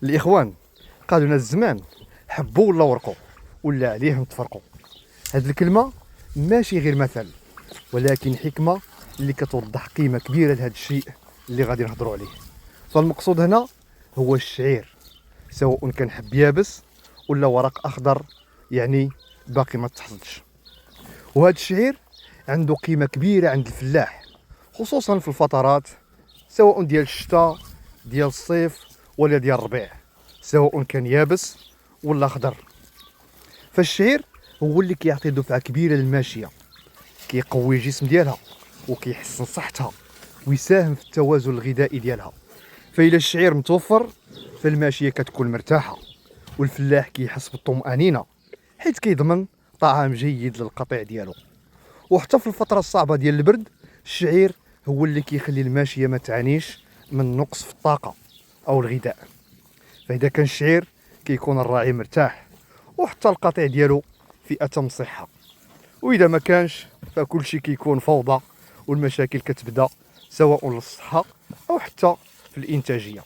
الاخوان قالوا لنا الزمان حبوا ولا ورقوا ولا عليهم تفرقوا. هذه الكلمه ماشي غير مثل، ولكن حكمه اللي كتوضح قيمه كبيره لهذا الشيء اللي غادي نهضروا عليه. فالمقصود هنا هو الشعير، سواء كان حب يابس ولا ورق اخضر، يعني باقي ما تحصدش. وهذا الشعير عنده قيمه كبيره عند الفلاح، خصوصا في الفترات سواء ديال الشتاء ديال الصيف ولا ديال الربيع، سواء كان يابس ولا خضر. فالشعير هو اللي كيعطي دفعه كبيره للماشيه، كيقوي الجسم ديالها وكيحسن صحتها ويساهم في التوازن الغذائي ديالها. فإلا الشعير متوفر فالماشيه كتكون مرتاحه، والفلاح كيحس بالطمأنينه حيث كيضمن طعام جيد للقطيع ديالو. وحتى في الفتره الصعبه ديال البرد الشعير هو اللي كيخلي الماشيه ما تعانيش من نقص في الطاقه او الغذاء. فاذا كان الشعير كيكون الراعي مرتاح وحتى القطيع ديالو في اتم صحه، واذا ما كانش فكل شيء كيكون فوضى والمشاكل كتبدا سواء للصحه او حتى في الانتاجيه.